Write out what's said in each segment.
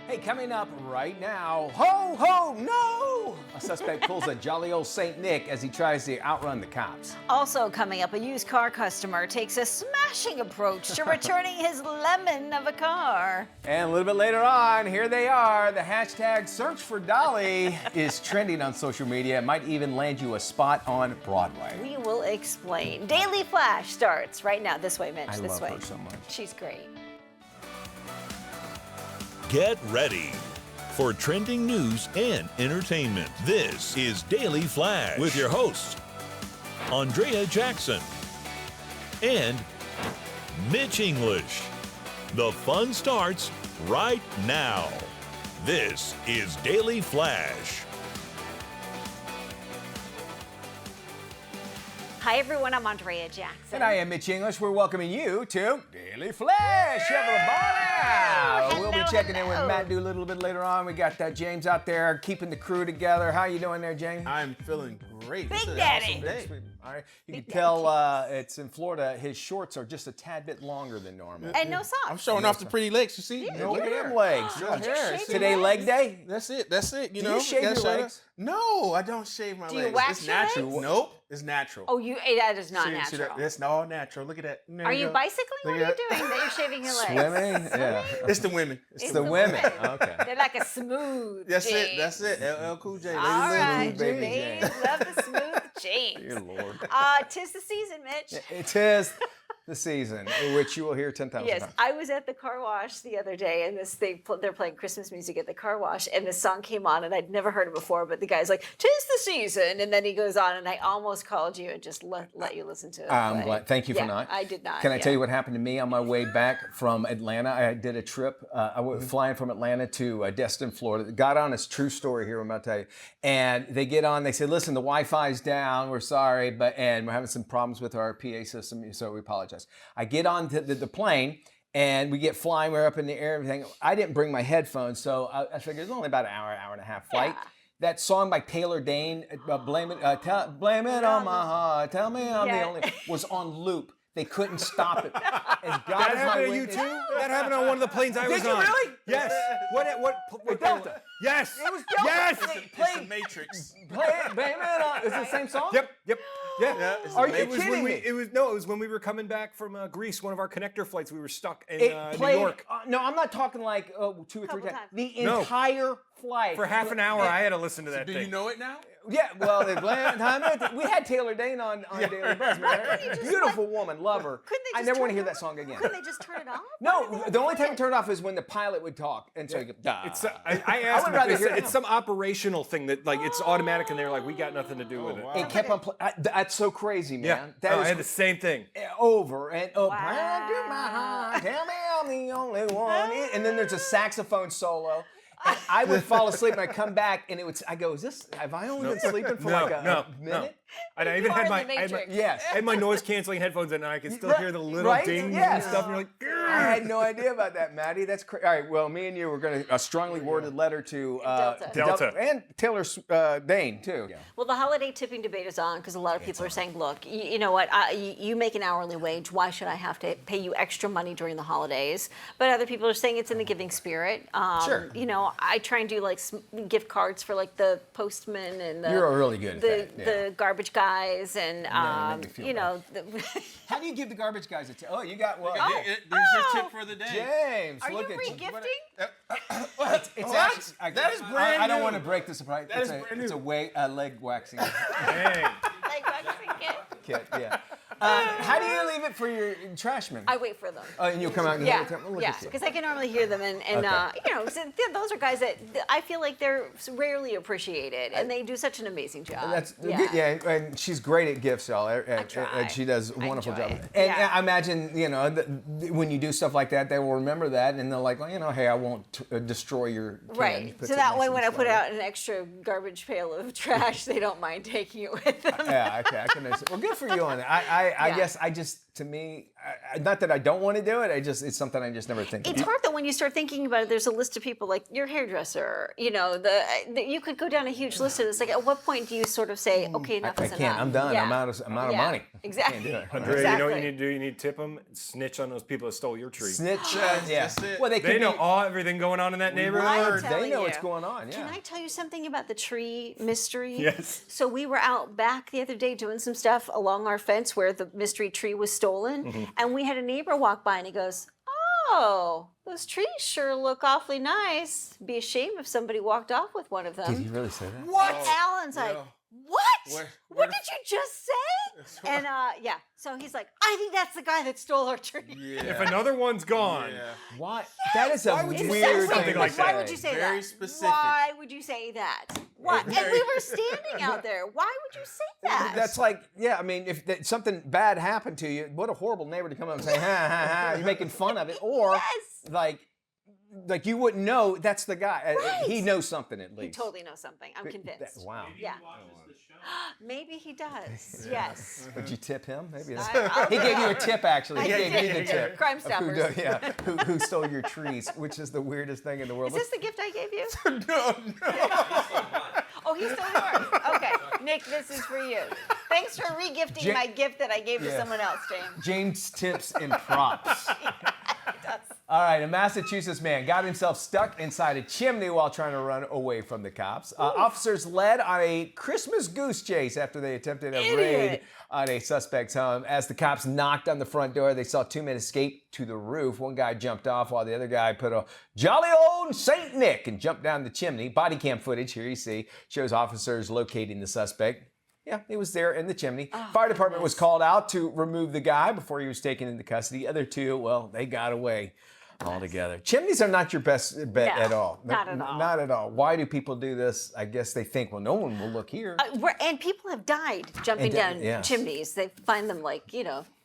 Hey, coming up right now, ho, ho, no! A suspect pulls a jolly old St. Nick as he tries to outrun the cops. Also coming up, a used car customer takes a smashing approach to returning his lemon of a car. And a little bit later on, here they are. The hashtag search for Dolly is trending on social media. It might even land you a spot on Broadway. We will explain. Daily Flash starts right now. This way, Mitch, I this love way. her so much. She's great. Get ready for trending news and entertainment. This is Daily Flash with your hosts, Andrea Jackson and Mitch English. The fun starts right now. This is Daily Flash. Hi, everyone. I'm Andrea Jackson. And I am Mitch English. We're welcoming you to Daily Flash, everybody. We'll be checking in with Matt Doolittle a little bit later on. We got James out there keeping the crew together. How you doing there, James? I'm feeling great. Big This is an Daddy. awesome day. All right. You can tell it's in Florida. His shorts are just a tad bit longer than normal. And no socks. I'm showing off the pretty legs. You see? No look at them legs. No Did you hair. shave See? your Today leg day? That's it. That's it. You Do know. you shave gotta your show that- legs? No, I don't shave my Do you legs. wax It's your natural. legs? Nope. It's natural. Oh, that is not See natural. that? That's all natural. Look at that. There Are you go. bicycling? What Look are you at doing that you're shaving your legs? Swimming? Yeah. It's the women. It's the women. Okay. They're like a smooth That's jeans. it. That's it. LL Cool J. All Ladies right, and baby ladies Jane. love the smooth jeans. Dear Lord. Tis the season, Mitch. It is the season, which you will hear 10,000 Yes, times. I was at the car wash the other day, and they're playing Christmas music at the car wash, and this song came on, and I'd never heard it before. But the guy's like, "'Tis the season," and then he goes on, and I almost called you and just let you listen to it. I'm but- glad. Thank you for yeah, not. I did not. Can I yeah. tell you what happened to me on my way back from Atlanta? I did a trip. I went flying from Atlanta to Destin, Florida. Got on. It's a true story here. I'm about to tell you. And they get on. They say, "Listen, the Wi-Fi's down. We're sorry, and we're having some problems with our PA system, so we apologize." I get on to the plane. And we get flying, we're up in the air and everything. I didn't bring my headphones, so I figured it's only about an hour and a half flight. Yeah. That song by Taylor Dane, blame it on my heart, tell me I'm the Yeah. only, was on loop. They couldn't stop it. As God That is my happened to you witness. too? That happened on one of the planes I was you on. really? Yes. What Delta. Yes. It was Delta. Yes. They It's the played, Matrix. play it, blame it on. Is it the same song? Yep. Yeah. it's Are you It was kidding when me? it was when we were coming back from Greece, one of our connector flights. We were stuck in It New played, York. no, I'm not talking like 2 or 3 Couple times. times. The No. entire flight. For half an hour, I had to listen to that Do thing. you know it now? Yeah, well, we had Taylor Dane on Daily Buzz. Man. Beautiful woman, love her. Couldn't they I just never want to turn hear it that off? song again. Couldn't they just turn it off? No, the only time I turned it off is when the pilot would talk, and so you go, duh. It's I asked would them. rather It's, hear it it's now. some operational thing that like it's automatic, and they're like, we got nothing to do with it. wow. It kept on playing. That's so crazy, man. Yeah. That I is had the same thing. over and over. Wow. Into my heart, tell me I'm the only one. And then there's a saxophone solo. And I would fall asleep and I'd come back and I go, have I only been sleeping for like a minute? And I You even are had in my the Matrix. Yes. I had my noise canceling headphones in, and I could still Right, hear the little right? dings Yes. and stuff. And you're like, I had no idea about that, Maddie. That's crazy. All right, well, me and you were going to a strongly worded letter to Delta. And Taylor Dane, too. Well, the holiday tipping debate is on because a lot of people are saying, look, you know what, you make an hourly wage. Why should I have to pay you extra money during the holidays? But other people are saying it's in the giving spirit. Sure. You know, I try and do like gift cards for like the postman and the, You're really good at that, yeah. the garbage guys and, you make me feel you know. How do you give the garbage guys a tip? Oh, you got one. There's your tip for the day. James, Are you look at you. re-gifting? It's actually, That is brand I don't new. want to break the surprise. That is brand It's new. a leg waxing dang. Like, waxing kit? kit. Yeah. How do you leave it for your trashmen? I wait for them. And you'll come out and Yeah, look at you. because I can normally hear them, and Okay. you know, so those are guys that I feel like they're rarely appreciated, and they do such an amazing job. That's and she's great at gifts, y'all. try. And she does a wonderful enjoy job. it. And Yeah. I imagine, you know, when you do stuff like that, they will remember that, and they're like, well, you know, hey, I won't destroy your can. Right. Puts So it that nice way, and when I put slow. out an extra garbage pail of trash, they don't mind taking it with them. Yeah, okay, I can understand. Well, good for you on that. I Yeah. guess I just to me, not that I don't want to do it. It's something I just never think It's about. hard though when you start thinking about it. There's a list of people like your hairdresser. You know, you could go down a huge list. And it's like, at what point do you sort of say, okay, enough I is can't. enough? I'm done. Yeah. I'm out of money. Exactly. Can't do it. Andrea, you know what you Exactly. need to do? You need to tip them, snitch on those people that stole your tree. Snitch. That's it. Well, They could know be- everything going on in that neighborhood. I'm They telling know you. what's going on. Yeah. Can I tell you something about the tree mystery? Yes. So we were out back the other day doing some stuff along our fence where the mystery tree was stolen, and we had a neighbor walk by and he goes, "Oh, those trees sure look awfully nice. Be a shame if somebody walked off with one of them." Did he really say that? What? Alan's like, yeah. what? Where What the- did you just say? And yeah, so he's like, I think that's the guy that stole our tree. Yeah. If another one's gone, Yeah. Why? That is a Why would you weird say thing something to like say. that? Why would you say that? Very specific. Why would you say that? Why? And Very- we were standing out there. Why would you say that? That's like, yeah, I mean, if something bad happened to you, what a horrible neighbor to come up and say, ha, ha, ha, you're making fun of it. Or, Yes. like you wouldn't know that's the guy. Right. He knows something at He least. totally knows something. I'm convinced. Wow. Yeah. Maybe he does. Yes. Would you tip him? Maybe I'll he do gave it. you a tip, actually. He I gave did. you the tip. Crime of who Stoppers. do- yeah, who stole your trees, which is the weirdest thing in the world. Is this the gift I gave you? No. Oh, he stole yours. Okay. Nick, this is for you. Thanks for regifting Ja- my gift that I gave to Yeah. someone else, James. James tips and props. All right, a Massachusetts man got himself stuck inside a chimney while trying to run away from the cops. Officers led on a Christmas goose chase after they attempted a raid Idiot. on a suspect's home. As the cops knocked on the front door, they saw two men escape to the roof. One guy jumped off while the other guy put a jolly old Saint Nick and jumped down the chimney. Body cam footage, here you see, shows officers locating the suspect. Yeah, he was there in the chimney. Fire department was called out to remove the guy before he was taken into custody. The other two, well, they got away altogether. Chimneys are not your best bet No, at all. not at all. Not at all. Why do people do this? I guess they think, well, no one will look here. And people have died jumping down yeah. chimneys. They find them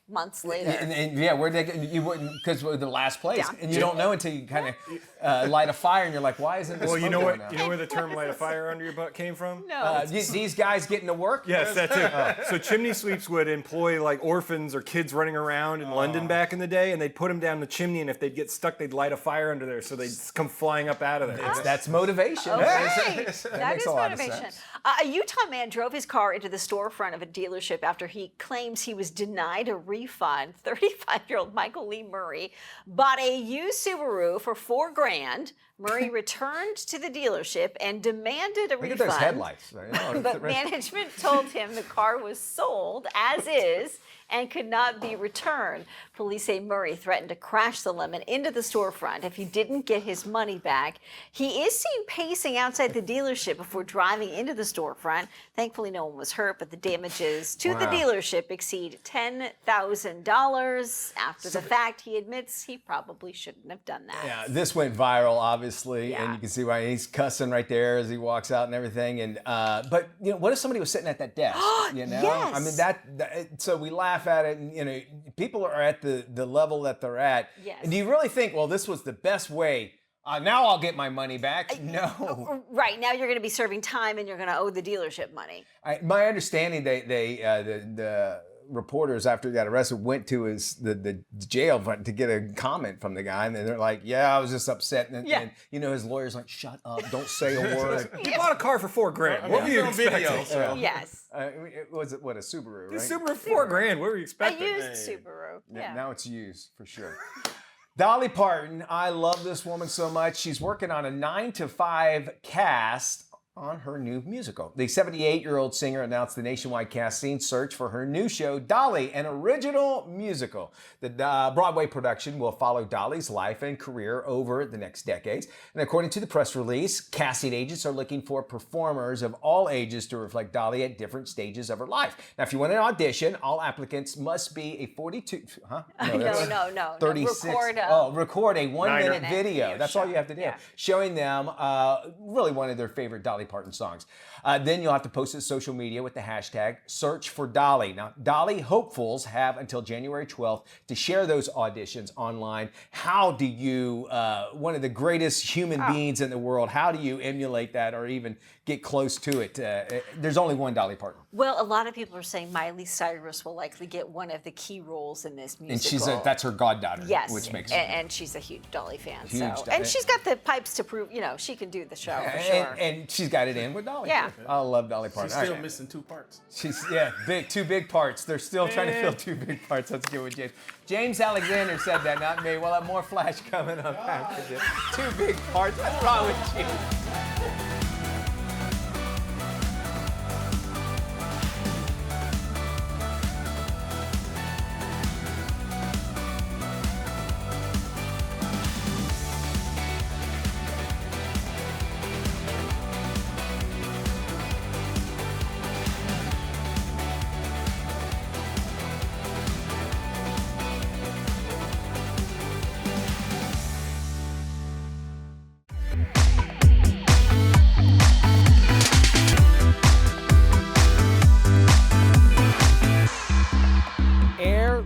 months later. And yeah, where they you wouldn't because we're the last place, Yeah. and you don't know until you kind of light a fire, and you're like, why isn't this? well, you smoke know going what? out? You know where the term "light a fire under your butt" came from? No. These guys getting to work. Yes, that's it. So chimney sweeps would employ like orphans or kids running around in London back in the day, and they'd put them down the chimney, and if they'd get stuck, they'd light a fire under there, so they'd come flying up out of there. That's motivation. Okay. That makes is a lot of motivation. sense. A Utah man drove his car into the storefront of a dealership after he claims he was denied a refund. 35-year-old Michael Lee Murray bought a used Subaru for $4,000. Murray returned to the dealership and demanded a Look at refund. those headlights. Oh, But management told him the car was sold as is and could not be returned. Police say Murray threatened to crash the lemon into the storefront if he didn't get his money back. He is seen pacing outside the dealership before driving into the storefront. Thankfully, no one was hurt, but the damages to the Wow. dealership exceed $10,000. After the fact, he admits he probably shouldn't have done that. Yeah, this went viral, obviously, Yeah. and you can see why he's cussing right there as he walks out and everything. And but what if somebody was sitting at that desk? You know, Yes. I mean that. So we laugh at it, and people are at the level that they're at. Yes. And do you really think, well, this was the best way? Now I'll get my money back. No. Right, now you're going to be serving time and you're going to owe the dealership money. My understanding, the reporters after he got arrested went to the jail to get a comment from the guy, and they're like, "Yeah, I was just upset." And his lawyer's like, "Shut up! Don't say a word." You bought a car for $4,000. What were you on video, expecting? so- Yes. Was it what, a Subaru? The Right? Subaru $4,000. What were you A expecting? used Subaru. Yeah. Now it's used for sure. Dolly Parton, I love this woman so much. She's working on a 9 to 5 cast on her new musical. The 78-year-old singer announced the nationwide casting search for her new show, Dolly, an original musical. The Broadway production will follow Dolly's life and career over the next decades. And according to the press release, casting agents are looking for performers of all ages to reflect Dolly at different stages of her life. Now, if you want an audition, all applicants must be a 42, No, that's no. 36. Record a Record a 1 minute minute video. video That's all show. you have to do. Yeah. Showing them really one of their favorite Dolly Dolly Parton songs. Then you'll have to post it to social media with the hashtag search for Dolly. Now, Dolly hopefuls have until January 12th to share those auditions online. How do you, one of the greatest human beings in the world, how do you emulate that or even get close to it? There's only one Dolly Parton. Well, a lot of people are saying Miley Cyrus will likely get one of the key roles in this musical. And that's her goddaughter, yes, which makes and she's a huge Dolly fan. Huge And she's got the pipes to prove, she can do the show for sure. And she's got it in with Dolly. Yeah. I love Dolly Parton. She's still missing 2 parts. She's two big parts. They're still trying to fill 2 big parts. Let's get with James. James Alexander said that, not me. We'll have more Flash coming up after this. 2 big parts. What's wrong with you?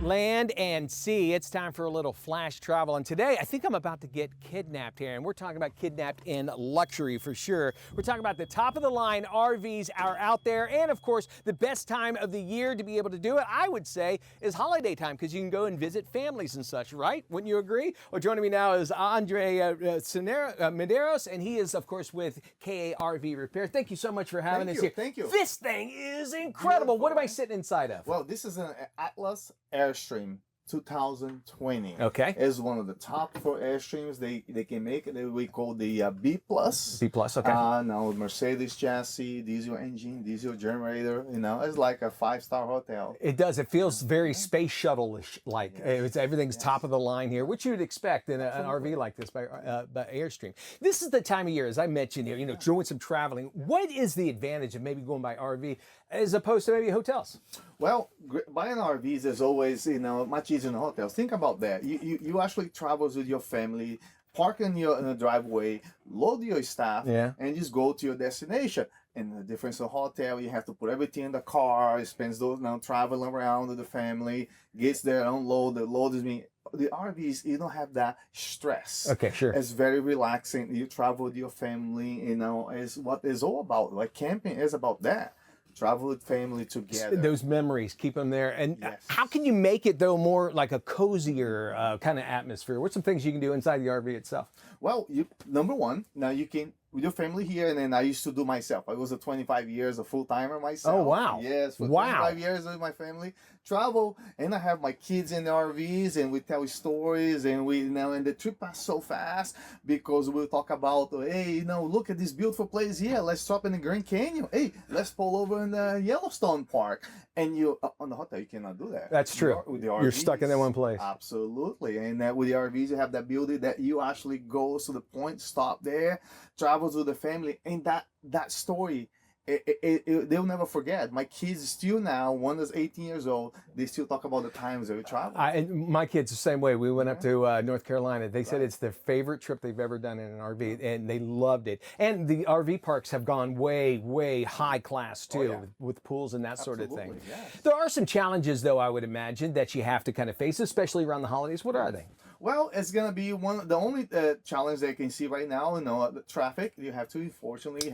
Land and sea. It's time for a little flash travel. And today, I think I'm about to get kidnapped here. And we're talking about kidnapped in luxury for sure. We're talking about the top of the line RVs are out there. And of course, the best time of the year to be able to do it, I would say, is holiday time because you can go and visit families and such, right? Wouldn't you agree? Well, joining me now is Andrea Medeiros, and he is, of course, with KARV Repair. Thank you so much for having us here. Thank you. This thing is incredible. What am I sitting inside of? Well, this is an Atlas Airstream 2020. Okay. It's one of the top 4 Airstreams they can make. We call the B plus. B plus, okay. Now Mercedes chassis, diesel engine, diesel generator. It's like a 5-star hotel. It does. It feels very space shuttle-ish like. Yes. Everything's top of the line here, which you'd expect in an RV like this by Airstream. This is the time of year, as I mentioned here, doing some traveling. What is the advantage of maybe going by RV as opposed to maybe hotels? Well, buying RVs is always, much easier than hotels. Think about that. You actually travel with your family, park in the driveway, load your stuff, and just go to your destination. And the difference of hotel, you have to put everything in the car. It spends those traveling around with the family, gets there, unload. The load is being. The RVs, you don't have that stress. Okay, sure. It's very relaxing. You travel with your family. Is what it's all about. Like camping is about that. Travel with family together. Those memories, keep them there. And Yes. how can you make it, though, more like a cozier kind of atmosphere? What's some things you can do inside the RV itself? Well, number one, now you can, with your family here, and then I used to do myself. I was a 25 years a full-timer myself. Oh, wow. Yes, for 25 years with my family. Travel, and I have my kids in the RVs, and we tell stories, and and the trip passed so fast because we'll talk about, hey, look at this beautiful place here. Let's stop in the Grand Canyon. Hey, let's pull over in the Yellowstone Park. And on the hotel, you cannot do that. That's true. With the You're RVs, stuck in that one place. Absolutely. And with the RVs, you have the ability that you actually go to the point, stop there, travel with the family, and that story, they'll never forget. My kids still now, one is 18 years old, they still talk about the times that we travel. And my kids the same way. We went up to North Carolina. They said it's their favorite trip they've ever done in an RV, and they loved it. And the RV parks have gone way, way high class too, with pools and that sort of thing. Yes. There are some challenges, though, I would imagine, that you have to kind of face, especially around the holidays. What are they? Well, it's gonna be the only challenge that I can see right now. The traffic. You have to, unfortunately,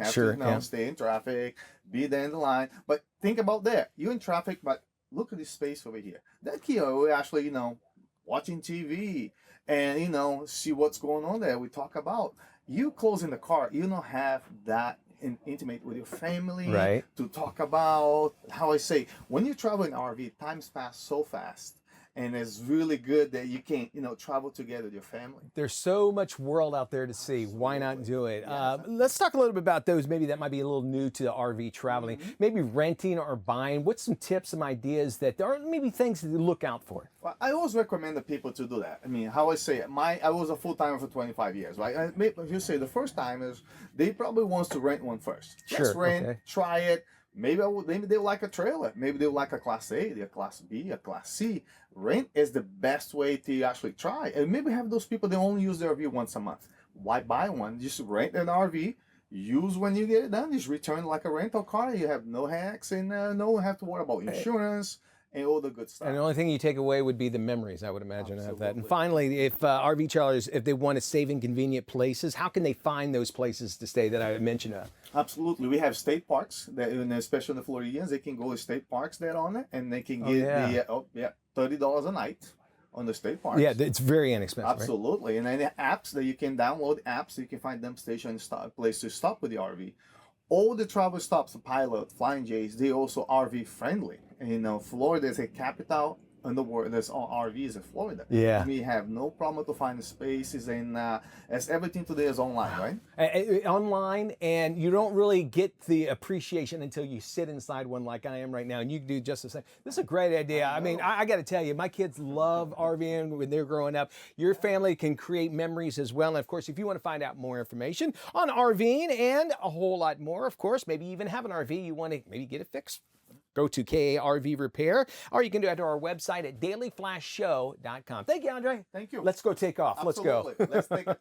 stay in traffic, be there in the line. But think about that. You're in traffic, but look at this space over here. That here, we're actually, watching TV and see what's going on there. We talk about you closing the car. You don't have that intimate with your family to talk about. How I say, when you travel in RV, times pass so fast. And it's really good that you can, travel together with your family. There's so much world out there to see. Why not do it? Let's talk a little bit about those maybe that might be a little new to the RV traveling. Maybe renting or buying. What's some tips, some ideas that there are maybe things to look out for? Well, I always recommend the people to do that. I mean, how I say it, I was a full-timer for 25 years, right? If you say the first timers, they probably wants to rent one first. Let's rent, try it. Maybe they like a trailer. Maybe they like a Class A, a Class B, a Class C. Rent is the best way to actually try. And maybe have those people that only use their RV once a month. Why buy one? Just rent an RV. use when you get it done. Just return like a rental car. You have no hacks and no have to worry about insurance and all the good stuff. And the only thing you take away would be the memories, I would imagine, of that. And Absolutely. finally, if RV travelers, if they want to save in convenient places, how can they find those places to stay that I mentioned? Absolutely. We have state parks, that, and especially the Floridians, they can go to state parks that on it, and they can get $30 a night on the state parks. Yeah, it's very inexpensive. Right? Absolutely. And then the apps that you can download apps, you can find them station stop place to stop with the RV. All the travel stops, the Pilot, Flying J's, they also RV friendly. And, you know, Florida is a capital in the world. There's all RVs in Florida. Yeah. We have no problem to find the spaces, and as everything today is online, right? Online, and you don't really get the appreciation until you sit inside one like I am right now, and you do just the same. This is a great idea. I mean, I got to tell you, my kids love RVing when they're growing up. Your family can create memories as well. And of course, if you want to find out more information on RVing and a whole lot more, of course, maybe even have an RV, you want to maybe get it fixed, go to KARV Repair, or you can do it to our website at dailyflashshow.com. Thank you, Andre. Thank you. Let's go take off. Absolutely. Let's go. Let's take it.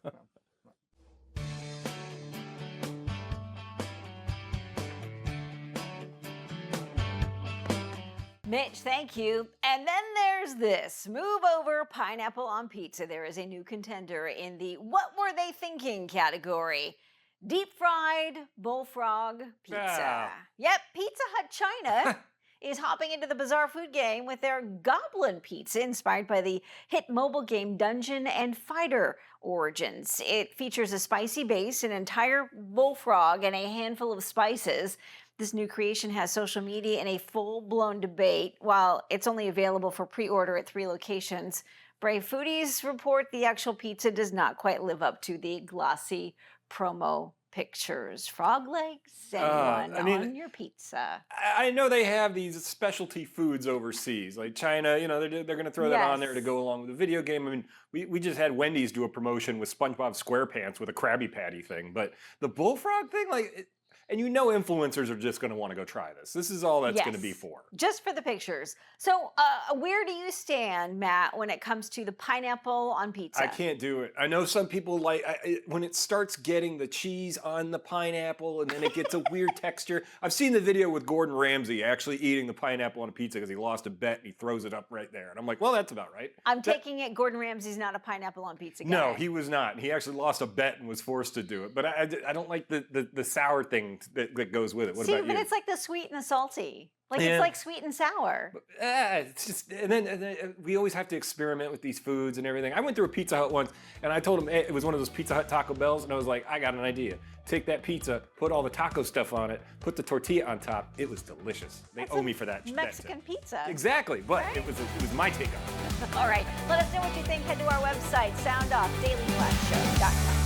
Mitch, thank you. And then there's this. Move over, pineapple on pizza. There is a new contender in the what were they thinking category. Deep fried bullfrog pizza. Yep, Pizza Hut China is hopping into the bizarre food game with their Goblin Pizza, inspired by the hit mobile game Dungeon and Fighter Origins. It features a spicy base, an entire bullfrog, and a handful of spices. This new creation has social media in a full-blown debate. While it's only available for pre-order at 3 locations, brave foodies report the actual pizza does not quite live up to the glossy promo pictures. Frog legs, anyone on your pizza? I know they have these specialty foods overseas, like China. You know, they're going to throw that on there to go along with the video game. I mean, we just had Wendy's do a promotion with SpongeBob SquarePants with a Krabby Patty thing, but the bullfrog thing, like. And you know influencers are just going to want to go try this. This is all that's going to be for. Just for the pictures. So where do you stand, Matt, when it comes to the pineapple on pizza? I can't do it. I know some people like when it starts getting the cheese on the pineapple and then it gets a weird texture. I've seen the video with Gordon Ramsay actually eating the pineapple on a pizza because he lost a bet and he throws it up right there. And I'm like, well, that's about right. I'm taking it Gordon Ramsay's not a pineapple on pizza guy. No, he was not. He actually lost a bet and was forced to do it. But I don't like the sour thing that goes with it. What about you? See, but it's like the sweet and the salty. Like it's like sweet and sour. It's just, and then we always have to experiment with these foods and everything. I went through a Pizza Hut once, and I told him it was one of those Pizza Hut Taco Bells, and I was like, I got an idea. Take that pizza, put all the taco stuff on it, put the tortilla on top. It was delicious. They owe me for that. Mexican pizza. Exactly, but right? it was my take on it. All right, let us know what you think. Head to our website, soundoffdailyflashshow.com.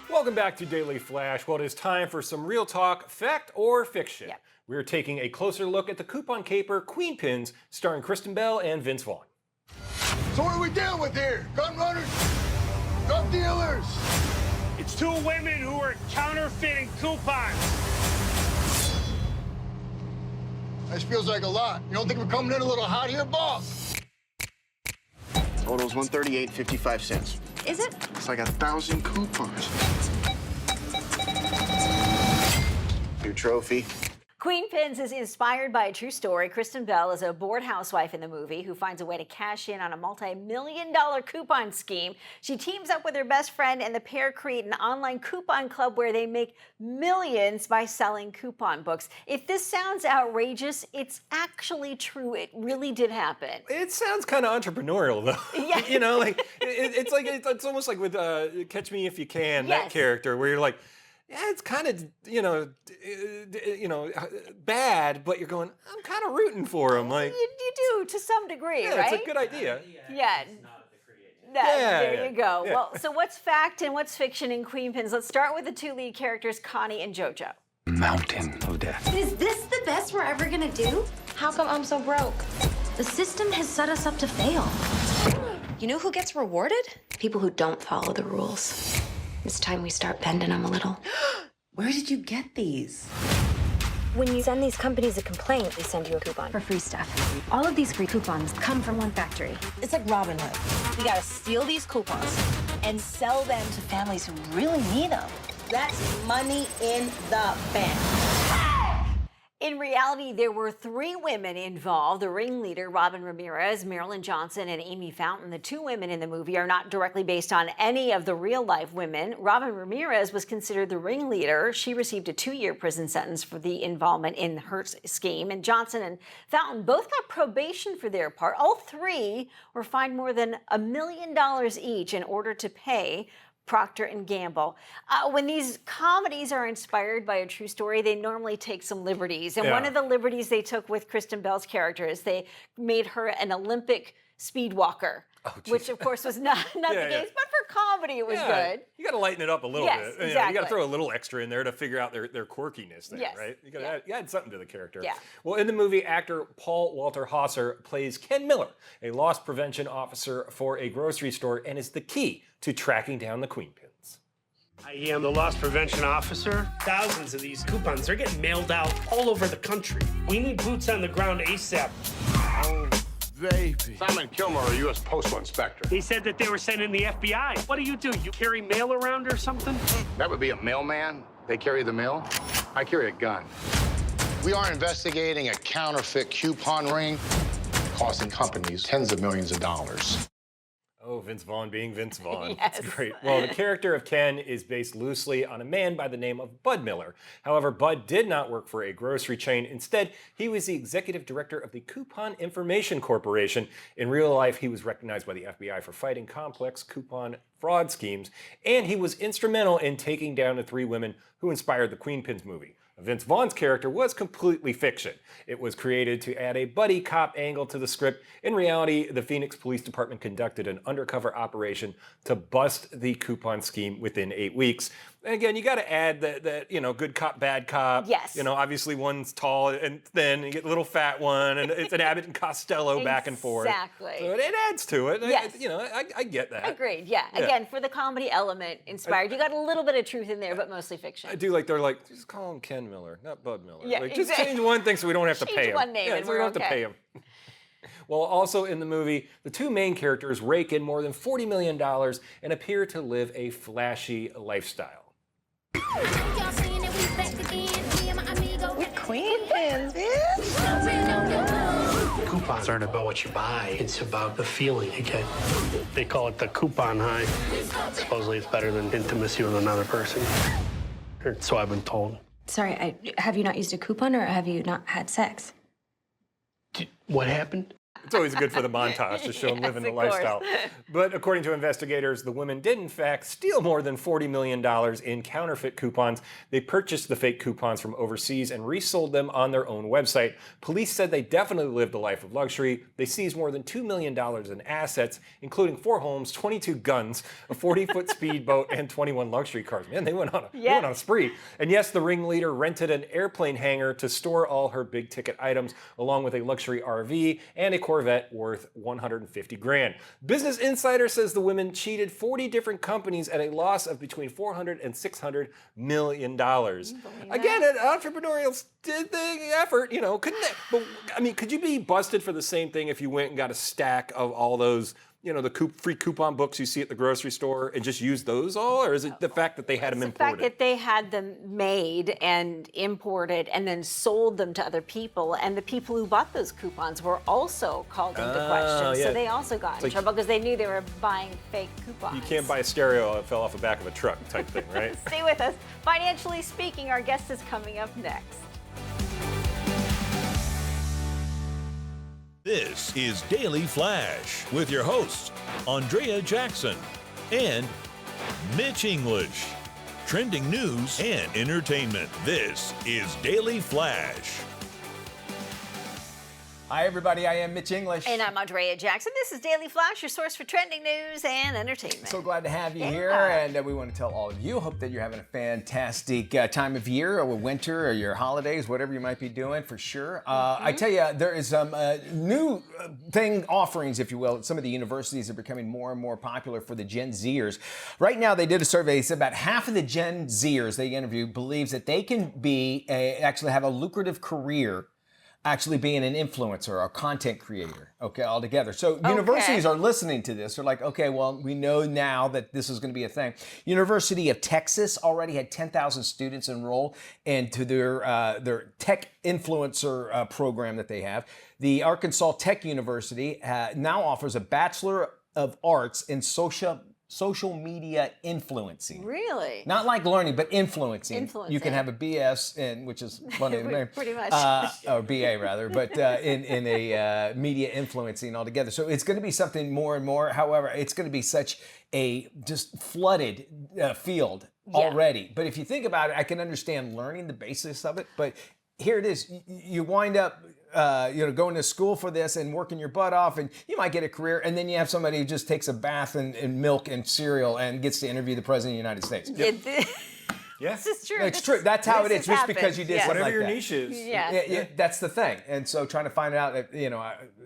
Welcome back to Daily Flash. Well, it is time for some real talk, fact or fiction. Yep. We're taking a closer look at the coupon caper Queen Pins, starring Kristen Bell and Vince Vaughn. So what are we dealing with here? Gun runners? Drug dealers? It's 2 women who are counterfeiting coupons. This feels like a lot. You don't think we're coming in a little hot here, boss? Total's $138.55. Is it? It's like 1,000 coupons. Your trophy. Queen Pins is inspired by a true story. Kristen Bell is a bored housewife in the movie who finds a way to cash in on a multi-million-dollar coupon scheme. She teams up with her best friend, and the pair create an online coupon club where they make millions by selling coupon books. If this sounds outrageous, it's actually true. It really did happen. It sounds kind of entrepreneurial, though. Yeah. You know, like it's almost like with Catch Me If You Can, that character, where you're like, yeah, it's kind of, bad, but you're going, I'm kind of rooting for him. Like You do to some degree, yeah, right? it's a good idea. Yeah. There you go. Yeah. Well, so what's fact and what's fiction in Queen Pins? Let's start with the 2 lead characters, Connie and JoJo. Mountain of death. Is this the best we're ever gonna do? How come I'm so broke? The system has set us up to fail. You know who gets rewarded? People who don't follow the rules. It's time we start bending them a little. Where did you get these? When you send these companies a complaint, they send you a coupon for free stuff. All of these free coupons come from one factory. It's like Robin Hood. We gotta steal these coupons and sell them to families who really need them. That's money in the bank. In reality, there were 3 women involved: the ringleader, Robin Ramirez, Marilyn Johnson, and Amy Fountain. The 2 women in the movie are not directly based on any of the real-life women. Robin Ramirez was considered the ringleader. She received a 2-year prison sentence for the involvement in her scheme. And Johnson and Fountain both got probation for their part. All 3 were fined more than $1 million each in order to pay Procter & Gamble. When these comedies are inspired by a true story, they normally take some liberties. And one of the liberties they took with Kristen Bell's character is they made her an Olympic speed walker, which of course was not the case, but for comedy it was good. You got to lighten it up a little bit. Exactly. You got to throw a little extra in there to figure out their quirkiness there, right? You got to add something to the character. Yeah. Well, in the movie, actor Paul Walter Hauser plays Ken Miller, a loss prevention officer for a grocery store, and is the key to tracking down the queen pins. I am the loss prevention officer. Thousands of these coupons, they're getting mailed out all over the country. We need boots on the ground ASAP. Oh, baby. Simon Kilmer, a U.S. Postal Inspector. They said that they were sending the FBI. What do? You carry mail around or something? That would be a mailman. They carry the mail. I carry a gun. We are investigating a counterfeit coupon ring costing companies tens of millions of dollars. Oh, Vince Vaughn being Vince Vaughn. Yes. That's great. Well, the character of Ken is based loosely on a man by the name of Bud Miller. However, Bud did not work for a grocery chain. Instead, he was the executive director of the Coupon Information Corporation. In real life, he was recognized by the FBI for fighting complex coupon fraud schemes, and he was instrumental in taking down the 3 women who inspired the Queen Pins movie. Vince Vaughn's character was completely fiction. It was created to add a buddy cop angle to the script. In reality, the Phoenix Police Department conducted an undercover operation to bust the coupon scheme within 8 weeks. And again, you got to add that good cop, bad cop. Yes. Obviously one's tall and thin, and you get the little fat one, and it's an Abbott and Costello back and forth. Exactly. So it adds to it. Yes. I get that. Agreed, yeah. Again, for the comedy element inspired, you got a little bit of truth in there, but mostly fiction. I do like, they're like, just call him Ken Miller, not Bud Miller. Yeah, just change one thing so we don't have to pay him. Change one name and so we we're don't have to pay him. Well, also in the movie, the 2 main characters rake in more than $40 million and appear to live a flashy lifestyle. With queen pins, bitch. Coupons aren't about what you buy. It's about the feeling you get. They call it the coupon high. Supposedly it's better than intimacy with another person. Or so I've been told. Sorry, have you not used a coupon or have you not had sex? What happened? It's always good for the montage to show them living the lifestyle. But according to investigators, the women did in fact steal more than $40 million in counterfeit coupons. They purchased the fake coupons from overseas and resold them on their own website. Police said they definitely lived a life of luxury. They seized more than $2 million in assets, including 4 homes, 22 guns, a 40-foot speedboat, and 21 luxury cars. Man, they went on a spree. And yes, the ringleader rented an airplane hangar to store all her big-ticket items, along with a luxury RV and a Corvette worth $150 grand. Business Insider says the women cheated 40 different companies at a loss of between $400 and $600 million. Again, an entrepreneurial effort, couldn't it? But I mean, could you be busted for the same thing if you went and got a stack of all those, the free coupon books you see at the grocery store and just use those all? Or is it the fact that they had them imported? The fact that they had them made and imported and then sold them to other people, and the people who bought those coupons were also called into question. Yeah. So they also got in trouble because they knew they were buying fake coupons. You can't buy a stereo that fell off the back of a truck type thing, right? Stay with us. Financially Speaking, our guest is coming up next. This is Daily Flash with your hosts, Andrea Jackson and Mitch English. Trending news and entertainment. This is Daily Flash. Hi, everybody. I am Mitch English. And I'm Andrea Jackson. This is Daily Flash, your source for trending news and entertainment. So glad to have you here, and we want to tell all of you, hope that you're having a fantastic time of year, or winter, or your holidays, whatever you might be doing, for sure. I tell you, there is some new offerings, if you will. Some of the universities are becoming more and more popular for the Gen Zers. Right now, they did a survey. They said about half of the Gen Zers they interviewed believes that they can actually have a lucrative career actually being an influencer or a content creator, okay, altogether. So universities are listening to this. They're like, okay, well, we know now that this is going to be a thing. University of Texas already had 10,000 students enroll into their tech influencer program that they have. The Arkansas Tech University now offers a Bachelor of Arts in social media influencing. Really? Not like learning, but influencing. You can have a BS which is funny to me. Pretty much. Or BA rather, but in a media influencing altogether. So it's going to be something more and more. However, it's going to be such a just flooded field already. But if you think about it, I can understand learning the basics of it. But here it is. You wind up going to school for this and working your butt off, and you might get a career, and then you have somebody who just takes a bath in milk and cereal and gets to interview the President of the United States. This is true. It's true. That's how it is. Just because you did something whatever like your that. niche is. Yeah. That's the thing. And so trying to find out,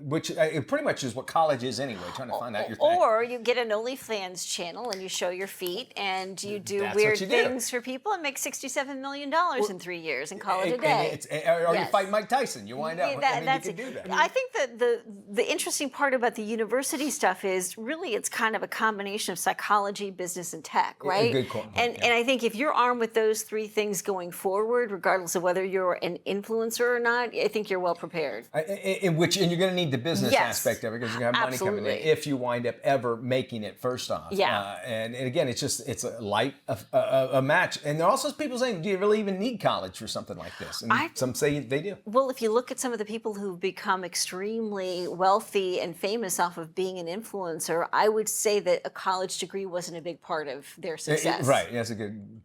which it pretty much is what college is anyway, trying to find out your thing. Or you get an OnlyFans channel and you show your feet and you do weird things for people and make $67 million in 3 years and call it a day. Or you fight Mike Tyson. You wind up. You can do that. I think that the interesting part about the university stuff is really it's kind of a combination of psychology, business, and tech, right? Good call. And I think if you're armed with those three things going forward, regardless of whether you're an influencer or not, I think you're well prepared. And you're going to need the business aspect of it because you're going to have money coming in if you wind up ever making it first off. Yeah. And again, it's a light a match. And there are also people saying, do you really even need college for something like this? And some say they do. Well, if you look at some of the people who've become extremely wealthy and famous off of being an influencer, I would say that a college degree wasn't a big part of their success. Right. That's a good.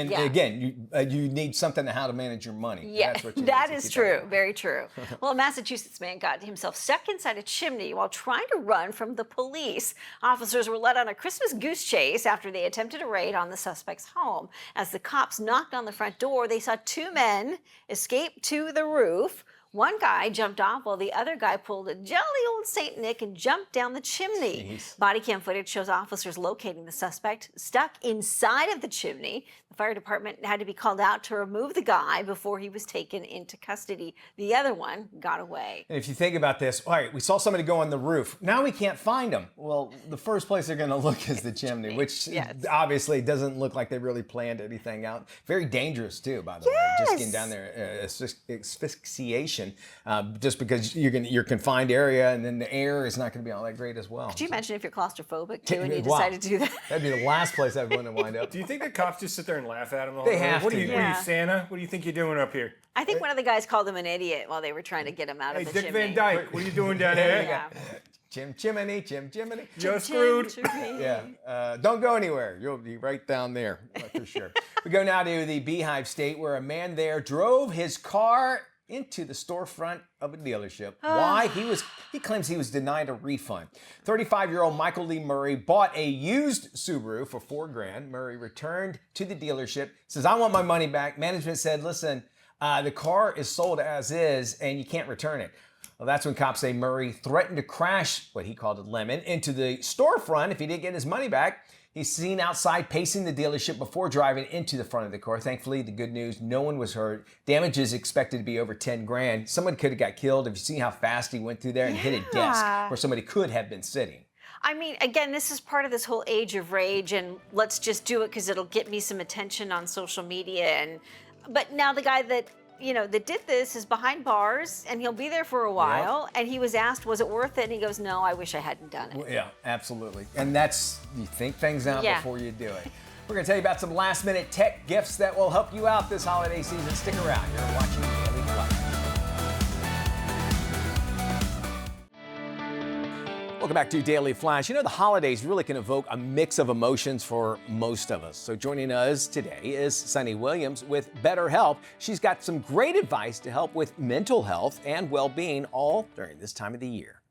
And again, you need something on how to manage your money. Yeah, that's what that is true. Very true. Well, a Massachusetts man got himself stuck inside a chimney while trying to run from the police. Officers were led on a Christmas goose chase after they attempted a raid on the suspect's home. As the cops knocked on the front door, they saw two men escape to the roof. One guy jumped off while the other guy pulled a jolly old Saint Nick and jumped down the chimney. Jeez. Body cam footage shows officers locating the suspect stuck inside of the chimney. The fire department had to be called out to remove the guy before he was taken into custody. The other one got away. And if you think about this, all right, we saw somebody go on the roof. Now we can't find them. Well, the first place they're going to look is the chimney, which obviously doesn't look like they really planned anything out. Very dangerous too, by the way. Just getting down there, asphyxiation, just because you're confined area, and then the air is not going to be all that great as well. Could you imagine if you're claustrophobic too, and you decide to do that? That'd be the last place I'd want to wind up. Do you think the cops just sit there and laugh at him? They have to. What are you, Santa? What do you think you're doing up here? I think one of the guys called him an idiot while they were trying to get him out of the Dick chimney. Van Dyke, what are you doing down here? Chimney. You're screwed. Don't go anywhere. You'll be right down there, for sure. We go now to the Beehive State, where a man there drove his car into the storefront of a dealership. Why? He claims he was denied a refund. 35-year-old Michael Lee Murray bought a used Subaru for $4,000. Murray returned to the dealership, says, I want my money back. Management said, listen, the car is sold as is and you can't return it. Well, that's when cops say Murray threatened to crash what he called a lemon into the storefront if he didn't get his money back. He's seen outside pacing the dealership before driving into the front of the car. Thankfully, the good news, no one was hurt. Damage is expected to be over $10,000. Someone could have got killed. Have you seen how fast he went through there and hit a desk where somebody could have been sitting? I mean, again, this is part of this whole age of rage, and let's just do it because it'll get me some attention on social media. But now the guy that did this is behind bars, and he'll be there for a while. And he was asked, was it worth it? And he goes, no, I wish I hadn't done it. Well, yeah, absolutely. And you think things out before you do it. We're going to tell you about some last-minute tech gifts that will help you out this holiday season. Stick around. You're watching Daily Flash. Welcome back to Daily Flash. You know, the holidays really can evoke a mix of emotions for most of us. So joining us today is Sunny Williams with BetterHelp. She's got some great advice to help with mental health and well-being all during this time of the year.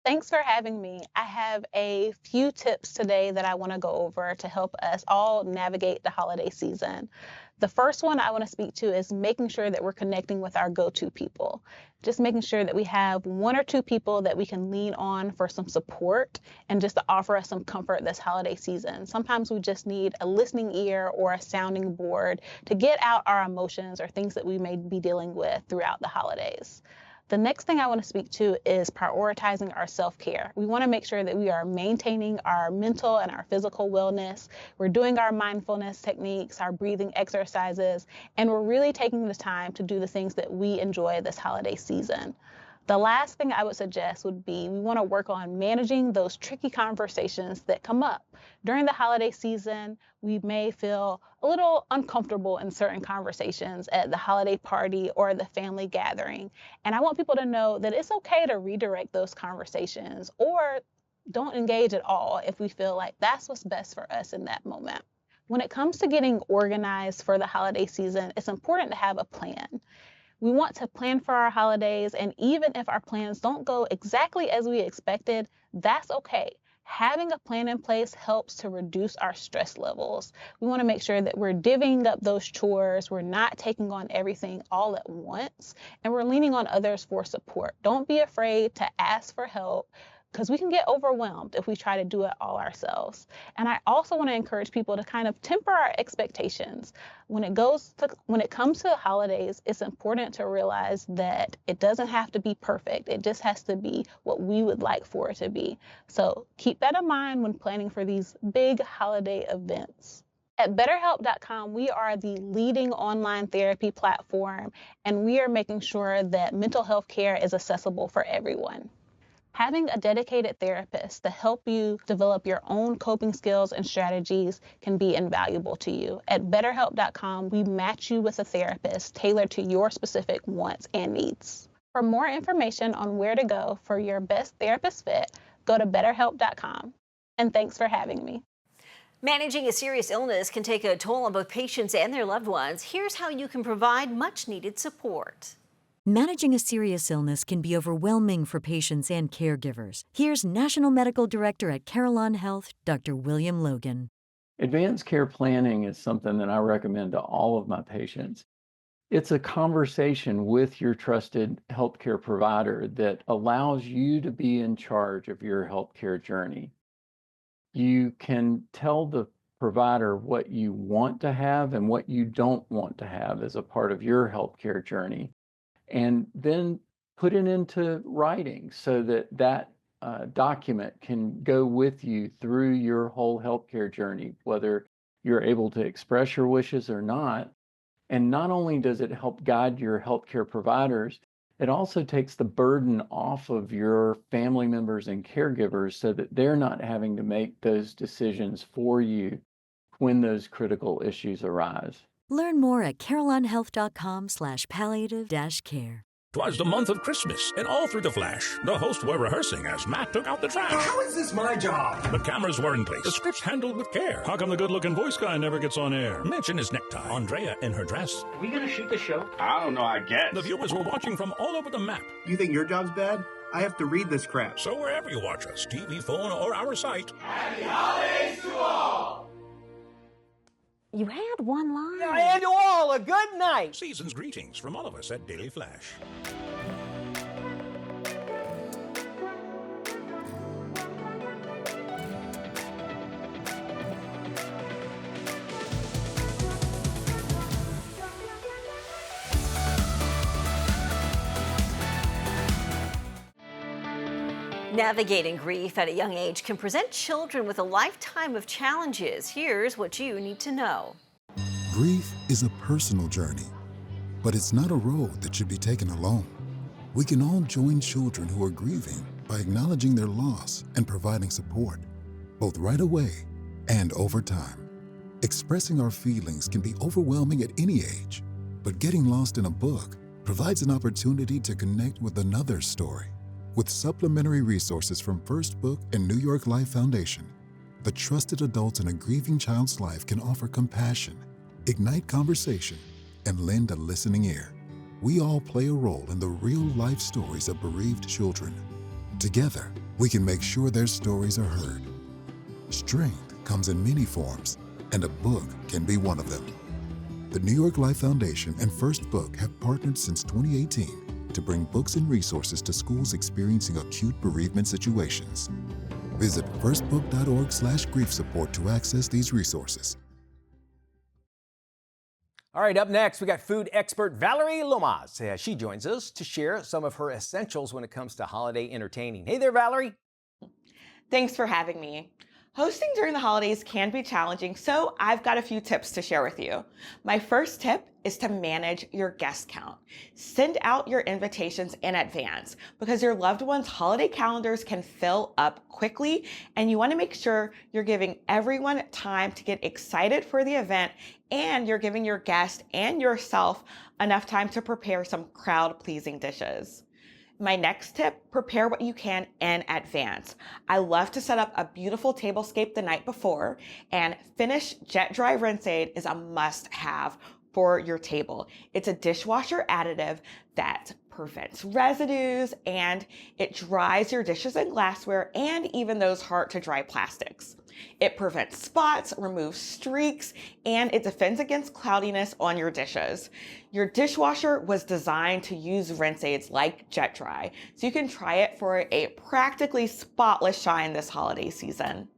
Thanks for having me. I have a few tips today that I want to go over to help us all navigate the holiday season. The first one I want to speak to is making sure that we're connecting with our go-to people. Just making sure that we have one or two people that we can lean on for some support and just to offer us some comfort this holiday season. Sometimes we just need a listening ear or a sounding board to get out our emotions or things that we may be dealing with throughout the holidays. The next thing I want to speak to is prioritizing our self-care. We want to make sure that we are maintaining our mental and our physical wellness. We're doing our mindfulness techniques, our breathing exercises, and we're really taking the time to do the things that we enjoy this holiday season. The last thing I would suggest would be we want to work on managing those tricky conversations that come up. During the holiday season, we may feel a little uncomfortable in certain conversations at the holiday party or the family gathering. And I want people to know that it's okay to redirect those conversations or don't engage at all if we feel like that's what's best for us in that moment. When it comes to getting organized for the holiday season, it's important to have a plan. We want to plan for our holidays, and even if our plans don't go exactly as we expected, that's okay. Having a plan in place helps to reduce our stress levels. We want to make sure that we're divvying up those chores, we're not taking on everything all at once, and we're leaning on others for support. Don't be afraid to ask for help, because we can get overwhelmed if we try to do it all ourselves. And I also want to encourage people to kind of temper our expectations. When it comes to the holidays, it's important to realize that it doesn't have to be perfect. It just has to be what we would like for it to be. So keep that in mind when planning for these big holiday events. At BetterHelp.com, we are the leading online therapy platform, and we are making sure that mental health care is accessible for everyone. Having a dedicated therapist to help you develop your own coping skills and strategies can be invaluable to you. At BetterHelp.com, we match you with a therapist tailored to your specific wants and needs. For more information on where to go for your best therapist fit, go to BetterHelp.com. And thanks for having me. Managing a serious illness can take a toll on both patients and their loved ones. Here's how you can provide much-needed support. Managing a serious illness can be overwhelming for patients and caregivers. Here's National Medical Director at Carillon Health, Dr. William Logan. Advanced care planning is something that I recommend to all of my patients. It's a conversation with your trusted healthcare provider that allows you to be in charge of your healthcare journey. You can tell the provider what you want to have and what you don't want to have as a part of your healthcare journey, and then put it into writing so that that document can go with you through your whole healthcare journey, whether you're able to express your wishes or not. And not only does it help guide your healthcare providers, it also takes the burden off of your family members and caregivers so that they're not having to make those decisions for you when those critical issues arise. Learn more at carillonhealth.com/palliative-care. 'Twas the month of Christmas, and all through the flash, the hosts were rehearsing as Matt took out the trash. How is this my job? The cameras were in place, the scripts handled with care. How come the good-looking voice guy never gets on air? Mitch in his necktie, Andrea in her dress. Are we gonna shoot the show? I don't know, I guess. The viewers were watching from all over the map. You think your job's bad? I have to read this crap. So wherever you watch us, TV, phone, or our site. Happy holidays to all! You had one line. And to all, a good night. Season's greetings from all of us at Daily Flash. Navigating grief at a young age can present children with a lifetime of challenges. Here's what you need to know. Grief is a personal journey, but it's not a road that should be taken alone. We can all join children who are grieving by acknowledging their loss and providing support, both right away and over time. Expressing our feelings can be overwhelming at any age, but getting lost in a book provides an opportunity to connect with another's story. With supplementary resources from First Book and New York Life Foundation, the trusted adults in a grieving child's life can offer compassion, ignite conversation, and lend a listening ear. We all play a role in the real-life stories of bereaved children. Together, we can make sure their stories are heard. Strength comes in many forms, and a book can be one of them. The New York Life Foundation and First Book have partnered since 2018 to bring books and resources to schools experiencing acute bereavement situations. Visit firstbook.org/grief support to access these resources. All right, up next, we got food expert Valerie Lomas. She joins us to share some of her essentials when it comes to holiday entertaining. Hey there, Valerie. Thanks for having me. Hosting during the holidays can be challenging, so I've got a few tips to share with you. My first tip is to manage your guest count. Send out your invitations in advance because your loved ones' holiday calendars can fill up quickly, and you want to make sure you're giving everyone time to get excited for the event, and you're giving your guest and yourself enough time to prepare some crowd-pleasing dishes. My next tip, prepare what you can in advance. I love to set up a beautiful tablescape the night before, and Finish Jet Dry Rinse Aid is a must-have for your table. It's a dishwasher additive that prevents residues, and it dries your dishes and glassware and even those hard to dry plastics. It prevents spots, removes streaks, and it defends against cloudiness on your dishes. Your dishwasher was designed to use rinse aids like Jet Dry, so you can try it for a practically spotless shine this holiday season.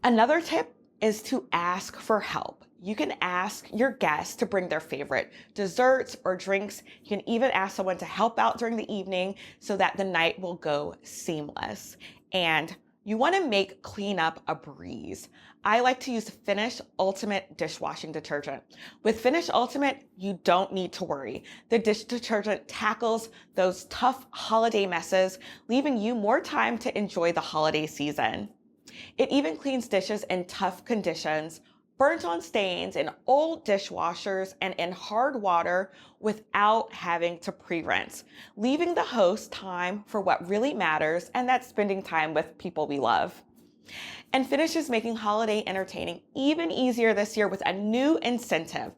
Another tip is to ask for help. You can ask your guests to bring their favorite desserts or drinks. You can even ask someone to help out during the evening so that the night will go seamless. And you want to make cleanup a breeze. I like to use Finish Ultimate dishwashing detergent. With Finish Ultimate, you don't need to worry. The dish detergent tackles those tough holiday messes, leaving you more time to enjoy the holiday season. It even cleans dishes in tough conditions, burnt-on stains in old dishwashers and in hard water without having to pre-rinse, leaving the host time for what really matters, and that's spending time with people we love. And Finish is making holiday entertaining even easier this year with a new incentive.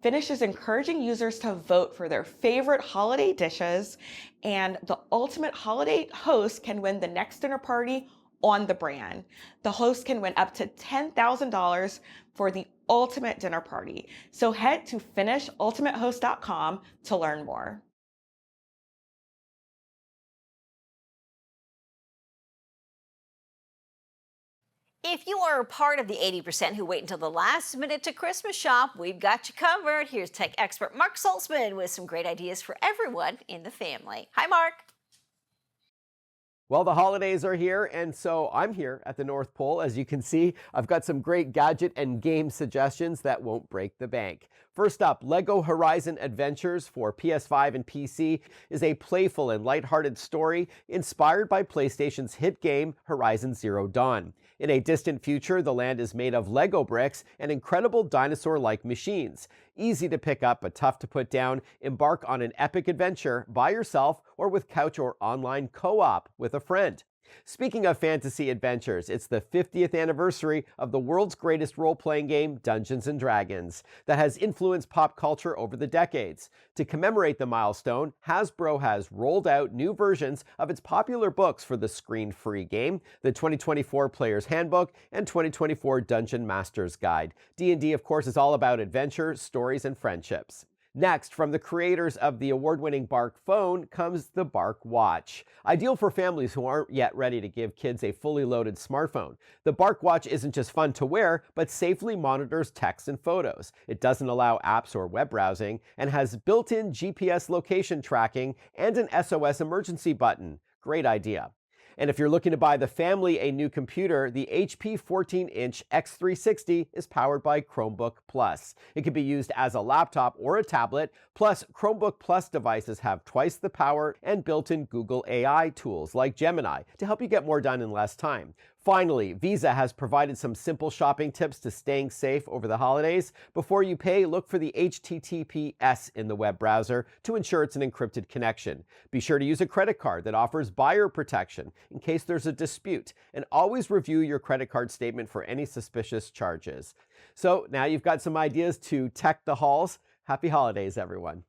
Finish is encouraging users to vote for their favorite holiday dishes, and the ultimate holiday host can win the next dinner party on the brand. The host can win up to $10,000 for the ultimate dinner party. So head to finishultimatehost.com to learn more. If you are part of the 80% who wait until the last minute to Christmas shop, we've got you covered. Here's tech expert Mark Saltzman with some great ideas for everyone in the family. Hi, Mark. Well, the holidays are here, and so I'm here at the North Pole. As you can see, I've got some great gadget and game suggestions that won't break the bank. First up, LEGO Horizon Adventures for PS5 and PC is a playful and lighthearted story inspired by PlayStation's hit game Horizon Zero Dawn. In a distant future, the land is made of Lego bricks and incredible dinosaur-like machines. Easy to pick up but tough to put down, embark on an epic adventure by yourself or with couch or online co-op with a friend. Speaking of fantasy adventures, it's the 50th anniversary of the world's greatest role-playing game, Dungeons & Dragons, that has influenced pop culture over the decades. To commemorate the milestone, Hasbro has rolled out new versions of its popular books for the screen-free game, the 2024 Player's Handbook and 2024 Dungeon Master's Guide. D&D, of course, is all about adventure, stories, and friendships. Next, from the creators of the award-winning Bark phone comes the Bark Watch. Ideal for families who aren't yet ready to give kids a fully loaded smartphone. The Bark Watch isn't just fun to wear, but safely monitors text and photos. It doesn't allow apps or web browsing and has built-in GPS location tracking and an SOS emergency button. Great idea. And if you're looking to buy the family a new computer, the HP 14-inch X360 is powered by Chromebook Plus. It can be used as a laptop or a tablet, plus Chromebook Plus devices have twice the power and built-in Google AI tools like Gemini to help you get more done in less time. Finally, Visa has provided some simple shopping tips to staying safe over the holidays. Before you pay, look for the HTTPS in the web browser to ensure it's an encrypted connection. Be sure to use a credit card that offers buyer protection in case there's a dispute, and always review your credit card statement for any suspicious charges. So now you've got some ideas to tech the halls. Happy holidays, everyone.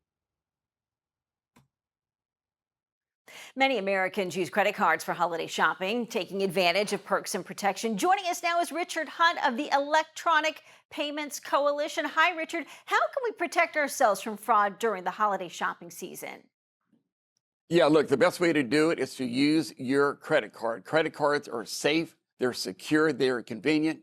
Many Americans use credit cards for holiday shopping, taking advantage of perks and protection. Joining us now is Richard Hunt of the Electronic Payments Coalition. Hi, Richard. How can we protect ourselves from fraud during the holiday shopping season? Yeah, look, the best way to do it is to use your credit card. Credit cards are safe, they're secure, they're convenient.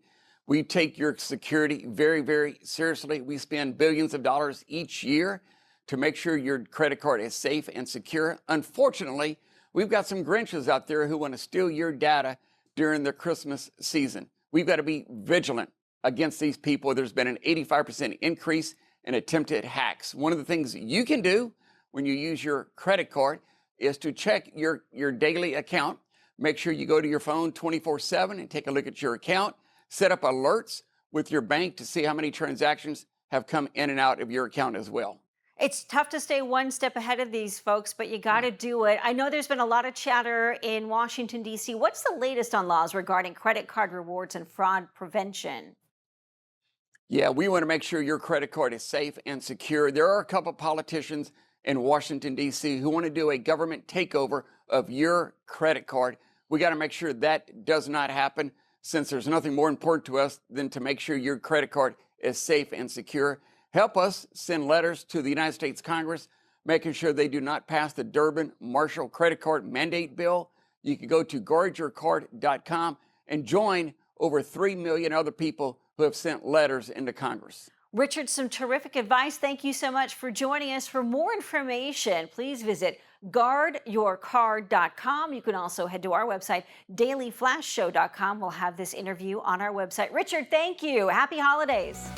We take your security very, very seriously. We spend billions of dollars each year to make sure your credit card is safe and secure. Unfortunately, we've got some Grinches out there who want to steal your data during the Christmas season. We've got to be vigilant against these people. There's been an 85% increase in attempted hacks. One of the things you can do when you use your credit card is to check your daily account. Make sure you go to your phone 24/7 and take a look at your account. Set up alerts with your bank to see how many transactions have come in and out of your account as well. It's tough to stay one step ahead of these folks, but you got to do it. I know there's been a lot of chatter in Washington, D.C. What's the latest on laws regarding credit card rewards and fraud prevention? Yeah, we want to make sure your credit card is safe and secure. There are a couple politicians in Washington, D.C. who want to do a government takeover of your credit card. We got to make sure that does not happen, since there's nothing more important to us than to make sure your credit card is safe and secure. Help us send letters to the United States Congress, making sure they do not pass the Durbin-Marshall credit card mandate bill. You can go to guardyourcard.com and join over 3 million other people who have sent letters into Congress. Richard, some terrific advice. Thank you so much for joining us. For more information, please visit guardyourcard.com. You can also head to our website, dailyflashshow.com. We'll have this interview on our website. Richard, thank you. Happy holidays.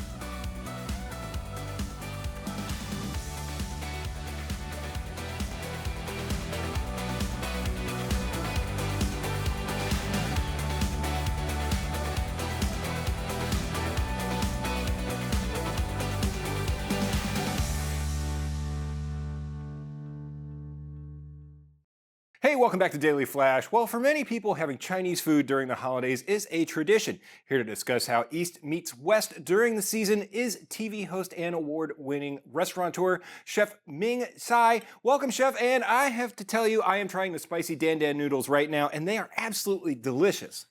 Hey, welcome back to Daily Flash. Well, for many people, having Chinese food during the holidays is a tradition. Here to discuss how East meets West during the season is TV host and award-winning restaurateur, Chef Ming Tsai. Welcome, Chef, and I have to tell you, I am trying the spicy Dan Dan noodles right now, and they are absolutely delicious.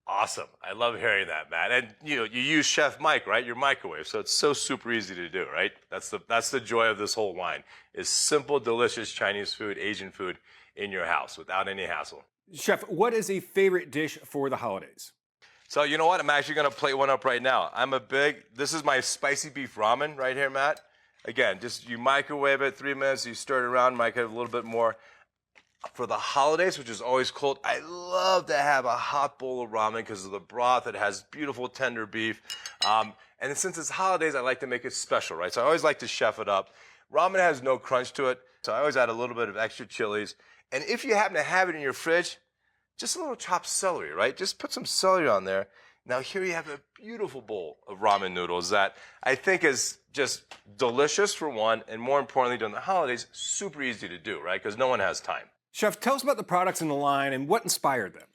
Awesome. I love hearing that, Matt. And you use Chef Mike, right? Your microwave, so it's so super easy to do, right? That's the joy of this whole line, is simple, delicious Chinese food, Asian food in your house without any hassle. Chef, what is a favorite dish for the holidays? So you know what? I'm actually going to plate one up right now. This is my spicy beef ramen right here, Matt. Again, just you microwave it 3 minutes, you stir it around, microwave a little bit more. For the holidays, which is always cold, I love to have a hot bowl of ramen because of the broth. It has beautiful tender beef. And since it's holidays, I like to make it special, right? So I always like to chef it up. Ramen has no crunch to it, so I always add a little bit of extra chilies. And if you happen to have it in your fridge, just a little chopped celery, right? Just put some celery on there. Now here you have a beautiful bowl of ramen noodles that I think is just delicious for one, and more importantly during the holidays, super easy to do, right? Because no one has time. Chef, tell us about the products in the line and what inspired them.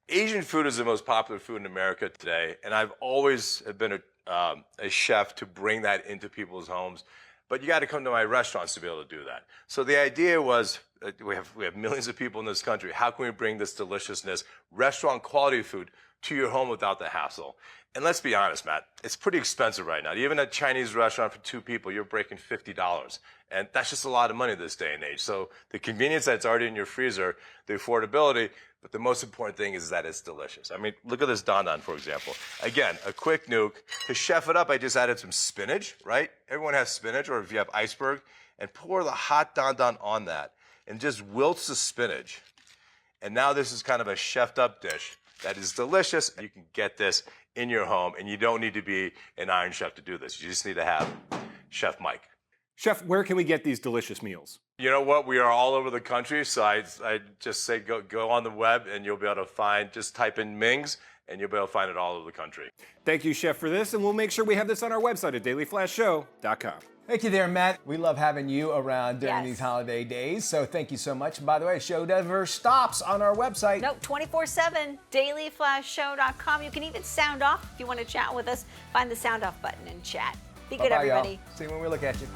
Asian food is the most popular food in America today, and I've always been a chef to bring that into people's homes. But you got to come to my restaurants to be able to do that. So the idea was, we have millions of people in this country. How can we bring this deliciousness, restaurant quality food to your home without the hassle? And let's be honest, Matt, it's pretty expensive right now. Even a Chinese restaurant for 2 people, you're breaking $50. And that's just a lot of money this day and age. So the convenience that's already in your freezer, the affordability, but the most important thing is that it's delicious. I mean, look at this Dan Dan, for example. Again, a quick nuke. To chef it up, I just added some spinach, right? Everyone has spinach, or if you have iceberg, and pour the hot Dan Dan on that, and just wilts the spinach. And now this is kind of a chefed up dish that is delicious. You can get this in your home, and you don't need to be an Iron Chef to do this. You just need to have Chef Mike. Chef, where can we get these delicious meals? You know what? We are all over the country, so I just say go on the web and you'll be able to find, just type in Ming's and you'll be able to find it all over the country. Thank you, Chef, for this, and we'll make sure we have this on our website at dailyflashshow.com. Thank you there, Matt. We love having you around during these holiday days, so thank you so much. By the way, the show never stops on our website. Nope, 24/7, dailyflashshow.com. You can even sound off if you want to chat with us. Find the sound off button and chat. Be good, Bye-bye, y'all. everybody. See you when we look at you.